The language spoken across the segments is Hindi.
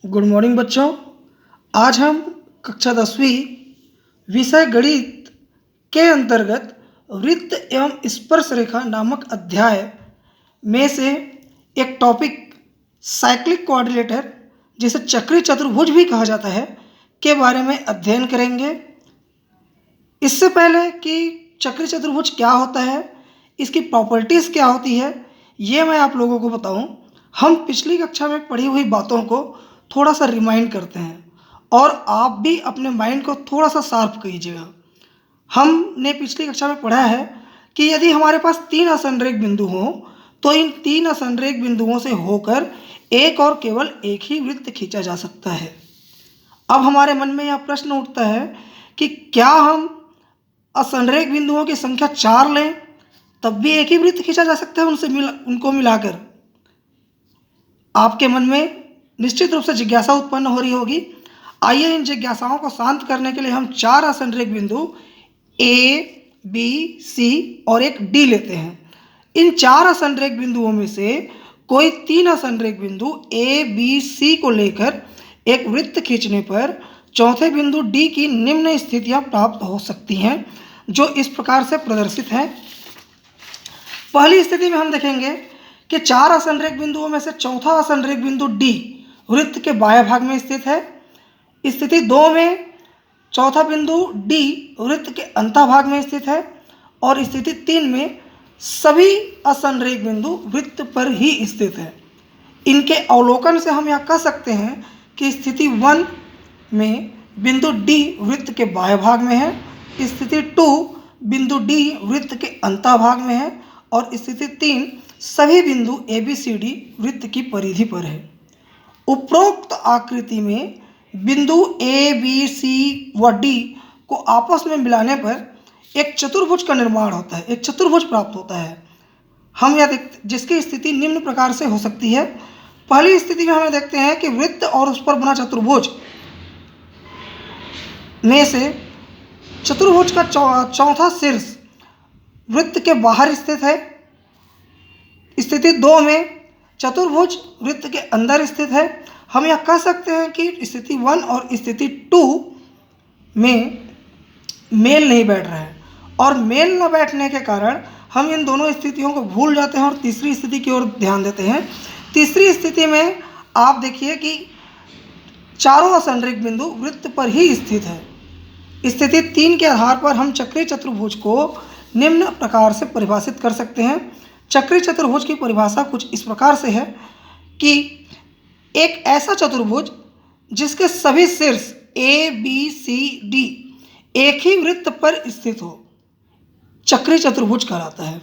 गुड मॉर्निंग बच्चों। आज हम कक्षा 10वीं विषय गणित के अंतर्गत वृत्त एवं स्पर्श रेखा नामक अध्याय में से एक टॉपिक साइक्लिक क्वाड्रिलेटर, जिसे चक्रीय चतुर्भुज भी कहा जाता है, के बारे में अध्ययन करेंगे। इससे पहले कि चक्रीय चतुर्भुज क्या होता है, इसकी प्रॉपर्टीज़ क्या होती है, ये मैं आप लोगों को बताऊं, हम पिछली कक्षा में पढ़ी हुई बातों को थोड़ा सा रिमाइंड करते हैं और आप भी अपने माइंड को थोड़ा सा शार्प कीजिएगा। हमने पिछली कक्षा में पढ़ा है कि यदि हमारे पास 3 असंरेख बिंदु हों तो इन 3 असंरेख बिंदुओं से होकर एक और केवल एक ही वृत्त खींचा जा सकता है। अब हमारे मन में यह प्रश्न उठता है कि क्या हम असंरेख बिंदुओं की संख्या 4 लें तब भी एक ही वृत्त खींचा जा सकता है उनको मिलाकर। आपके मन में निश्चित रूप से जिज्ञासा उत्पन्न हो रही होगी। आइए इन जिज्ञासाओं को शांत करने के लिए हम 4 असंरेख बिंदु ए, बी, सी और एक डी लेते हैं। इन 4 असंरेख बिंदुओं में से कोई 3 असंरेख बिंदु ए, बी, सी को लेकर एक वृत्त खींचने पर चौथे बिंदु डी की निम्न स्थितियां प्राप्त हो सकती हैं, जो इस प्रकार से प्रदर्शित है। पहली स्थिति में हम देखेंगे कि 4 असंरेख बिंदुओं में से चौथा असंरेख बिंदु डी वृत्त के बाएं भाग में स्थित है। स्थिति 2 में चौथा बिंदु डी वृत्त के अंतःभाग में स्थित है और स्थिति 3 में सभी असंरेख बिंदु वृत्त पर ही स्थित है। इनके अवलोकन से हम यह कह सकते हैं कि स्थिति 1 में बिंदु डी वृत्त के बाएं भाग में है, स्थिति 2 बिंदु डी वृत्त के अंतःभाग में है और स्थिति 3 सभी बिंदु ए बी सी डी वृत्त की परिधि पर है। उपरोक्त आकृति में बिंदु ए, बी, सी व डी को आपस में मिलाने पर एक चतुर्भुज का निर्माण होता है, एक चतुर्भुज प्राप्त होता है। हम यह जिसकी स्थिति निम्न प्रकार से हो सकती है। पहली स्थिति में हमें देखते हैं कि वृत्त और उस पर बना चतुर्भुज में से चतुर्भुज का चौथा शीर्ष वृत्त के बाहर स्थित है। स्थिति 2 में चतुर्भुज वृत्त के अंदर स्थित है। हम यह कह सकते हैं कि स्थिति 1 और स्थिति 2 में मेल नहीं बैठ रहा है और मेल न बैठने के कारण हम इन दोनों स्थितियों को भूल जाते हैं और तीसरी स्थिति की ओर ध्यान देते हैं। तीसरी स्थिति में आप देखिए कि चारों असंरेख बिंदु वृत्त पर ही स्थित है। स्थिति 3 के आधार पर हम चक्रीय चतुर्भुज को निम्न प्रकार से परिभाषित कर सकते हैं। चक्रीय चतुर्भुज की परिभाषा कुछ इस प्रकार से है कि एक ऐसा चतुर्भुज जिसके सभी शीर्ष ए, बी, सी, डी एक ही वृत्त पर स्थित हो, चक्रीय चतुर्भुज कहलाता है।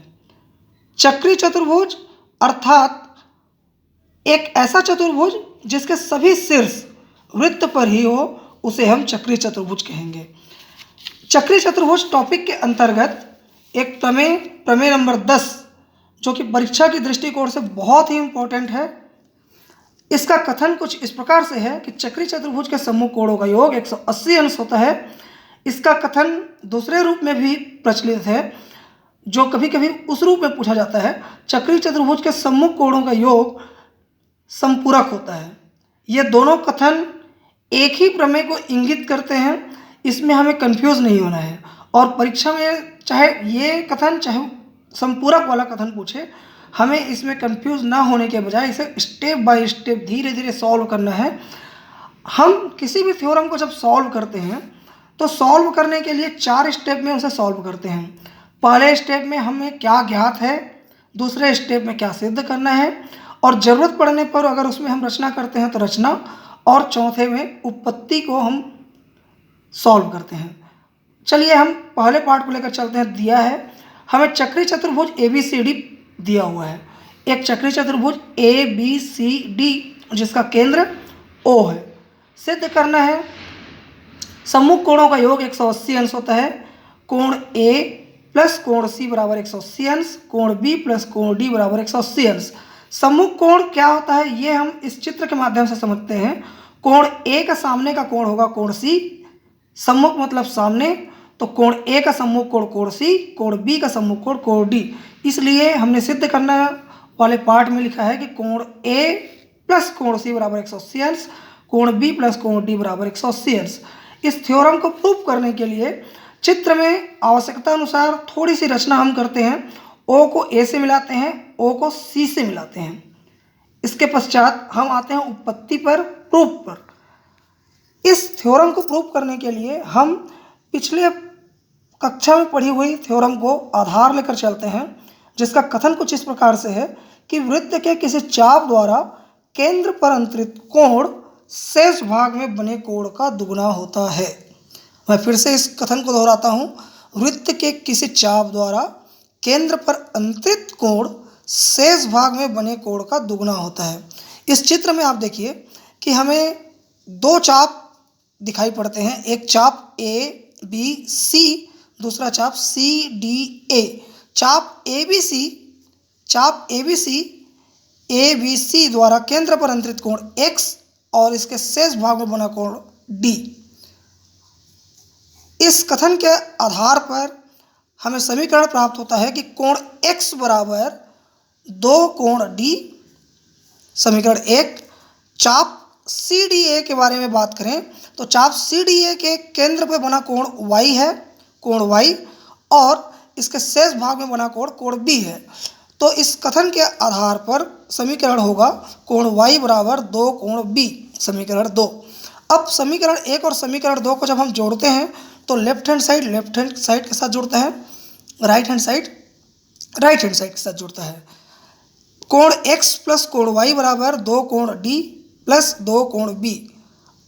चक्रीय चतुर्भुज अर्थात एक ऐसा चतुर्भुज जिसके सभी शीर्ष वृत्त पर ही हो, उसे हम चक्रीय चतुर्भुज कहेंगे। चक्रीय चतुर्भुज टॉपिक के अंतर्गत एक प्रमेय नंबर 10, जो कि परीक्षा की दृष्टिकोण से बहुत ही इम्पोर्टेंट है। इसका कथन कुछ इस प्रकार से है कि चक्रीय चतुर्भुज के सम्मुख कोणों का योग 180 अंश होता है। इसका कथन दूसरे रूप में भी प्रचलित है, जो कभी कभी उस रूप में पूछा जाता है, चक्रीय चतुर्भुज के सम्मुख कोणों का योग संपूरक होता है। ये दोनों कथन एक ही प्रमेय को इंगित करते हैं, इसमें हमें कंफ्यूज नहीं होना है। और परीक्षा में चाहे ये कथन चाहे संपूरक वाला कथन पूछे, हमें इसमें कंफ्यूज ना होने के बजाय इसे स्टेप बाय स्टेप धीरे धीरे सॉल्व करना है। हम किसी भी थ्योरम को जब सॉल्व करते हैं तो सॉल्व करने के लिए 4 स्टेप में उसे सॉल्व करते हैं। पहले स्टेप में हमें क्या ज्ञात है, दूसरे स्टेप में क्या सिद्ध करना है और ज़रूरत पड़ने पर अगर उसमें हम रचना करते हैं तो रचना, और चौथे में उत्पत्ति को हम सॉल्व करते हैं। चलिए हम पहले पार्ट को लेकर चलते हैं। दिया है हमें चक्रीय चतुर्भुज ए बी सी डी दिया हुआ है। एक चक्रीय चतुर्भुज ए बी सी डी जिसका केंद्र ओ है, सिद्ध करना है। सम्मुख कोणों का योग 180 अंश होता है। कोण ए प्लस कोण सी बराबर 180 अंश, कोण बी प्लस कोण डी बराबर 180 अंश। सम्मुख कोण क्या होता है ये हम इस चित्र के माध्यम से समझते हैं। कोण ए का सामने का कोण होगा कोण सी, सम्मुख मतलब सामने, तो कोण ए का सम्मुख कोण कोण सी, कोण बी का सम्मुख कोण कोण डी। इसलिए हमने सिद्ध करना वाले पार्ट में लिखा है कि कोण ए प्लस कोण सी बराबर 180 अंश, कोण बी प्लस कोण डी बराबर 180 अंश। इस थ्योरम को प्रूव करने के लिए चित्र में आवश्यकता अनुसार थोड़ी सी रचना हम करते हैं। ओ को ए से मिलाते हैं, ओ को सी से मिलाते हैं। इसके पश्चात हम आते हैं उत्पत्ति पर, प्रूफ पर। इस थ्योरम को प्रूव करने के लिए हम पिछले कक्षा में पढ़ी हुई थ्योरम को आधार लेकर चलते हैं, जिसका कथन कुछ इस प्रकार से है कि वृत्त के किसी चाप द्वारा केंद्र पर अंतरित कोण शेष भाग में बने कोण का दुगुना होता है। मैं फिर से इस कथन को दोहराता हूँ। वृत्त के किसी चाप द्वारा केंद्र पर अंतरित कोण शेष भाग में बने कोण का दुगुना होता है। इस चित्र में आप देखिए कि हमें दो चाप दिखाई पड़ते हैं, एक चाप ए बी सी, दूसरा चाप सी डी ए। चाप ए बी सी द्वारा केंद्र पर अंतरित कोण x और इसके शेष भाग में बना कोण d। इस कथन के आधार पर हमें समीकरण प्राप्त होता है कि कोण x बराबर 2 कोण d। समीकरण 1। चाप सी डी ए के बारे में बात करें तो चाप सी डी ए के केंद्र पर बना कोण y है, कोण y, और इसके शेष भाग में बना कोण b है। तो इस कथन के आधार पर समीकरण होगा कोण y बराबर 2 कोण b, समीकरण 2। अब समीकरण 1 और समीकरण 2 को जब हम जोड़ते हैं तो लेफ्ट हैंड साइड के साथ जुड़ता है, राइट हैंड साइड के साथ जुड़ता है। कोण x प्लस कोण y बराबर 2 कोण d प्लस 2 कोण b।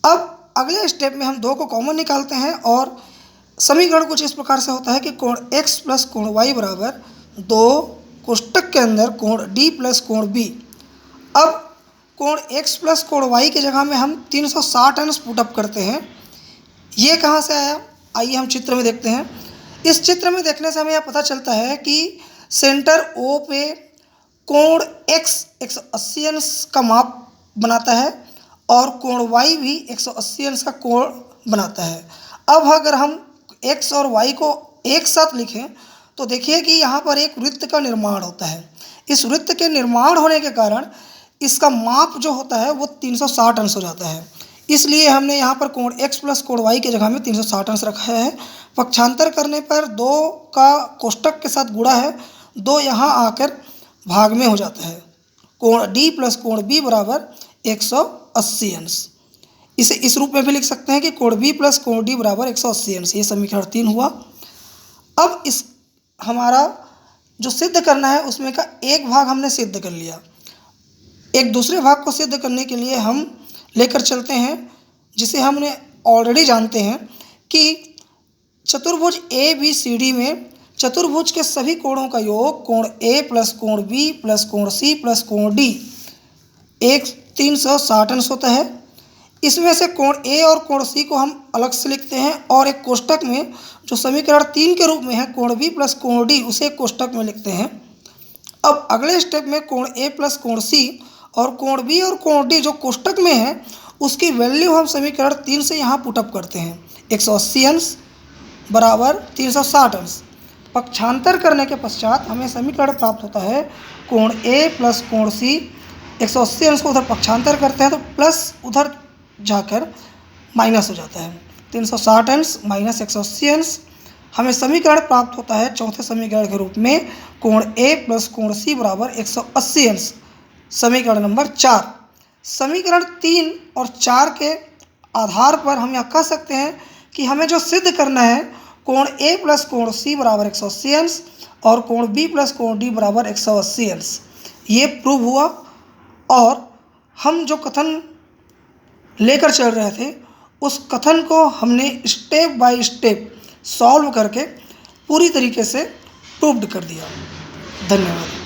अब अगले स्टेप में हम 2 को कॉमन निकालते हैं और समीकरण कुछ इस प्रकार से होता है कि कोण x प्लस कोण y बराबर 2 कोष्टक के अंदर कोण d प्लस कोण b। अब कोण x प्लस कोण y की जगह में हम 360 अंश पुटअप करते हैं। ये कहाँ से आया, आइए हम चित्र में देखते हैं। इस चित्र में देखने से हमें यह पता चलता है कि सेंटर O पे कोण x 180 अंश का माप बनाता है और कोण y भी 180 अंश का कोण बनाता है। अब अगर हम x और y को एक साथ लिखें तो देखिए कि यहाँ पर एक वृत्त का निर्माण होता है। इस वृत्त के निर्माण होने के कारण इसका माप जो होता है वो 360 अंश हो जाता है। इसलिए हमने यहाँ पर कोण x प्लस कोण y की जगह में 360 अंश रखा है। पक्षांतर करने पर 2 का कोष्टक के साथ गुणा है, 2 यहाँ आकर भाग में हो जाता है। कोण d प्लस कोण b बराबर 180 अंश। इसे इस रूप में भी लिख सकते हैं कि कोण b प्लस कोण d बराबर 180 अंश। ये समीकरण 3 हुआ। अब इस हमारा जो सिद्ध करना है उसमें का एक भाग हमने सिद्ध कर लिया। एक दूसरे भाग को सिद्ध करने के लिए हम लेकर चलते हैं जिसे हमने ऑलरेडी जानते हैं कि चतुर्भुज ए बी सी डी में चतुर्भुज के सभी कोणों का योग कोण ए प्लस कोण बी प्लस कोण सी प्लस कोण डी 360 अंश होता है। इसमें से कोण ए और कोण सी को हम अलग से लिखते हैं और एक कोष्टक में जो समीकरण 3 के रूप में है कोण बी प्लस कोण डी उसे एक कोष्टक में लिखते हैं। अब अगले स्टेप में कोण ए प्लस कोण सी और कोण बी और कोण डी जो कोष्टक में है उसकी वैल्यू हम समीकरण 3 से यहाँ पुटअप करते हैं। 180 अंश बराबर 360 अंश। पक्षांतर करने के पश्चात हमें समीकरण प्राप्त होता है कोण ए प्लस कोण सी। 180 अंश को उधर पक्षांतर करते हैं तो प्लस उधर जाकर माइनस हो जाता है। 360 अंश माइनस 180 अंश। हमें समीकरण प्राप्त होता है चौथे समीकरण के रूप में कोण ए प्लस कोण सी बराबर 180 अंश, समीकरण नंबर 4। समीकरण 3 और 4 के आधार पर हम यह कह सकते हैं कि हमें जो सिद्ध करना है कोण ए प्लस कोण सी बराबर 180 अंश और कोण बी प्लस कोण डी बराबर 180 अंश। ये प्रूव हुआ और हम जो कथन लेकर चल रहे थे उस कथन को हमने स्टेप बाय स्टेप सॉल्व करके पूरी तरीके से प्रूव्ड कर दिया। धन्यवाद।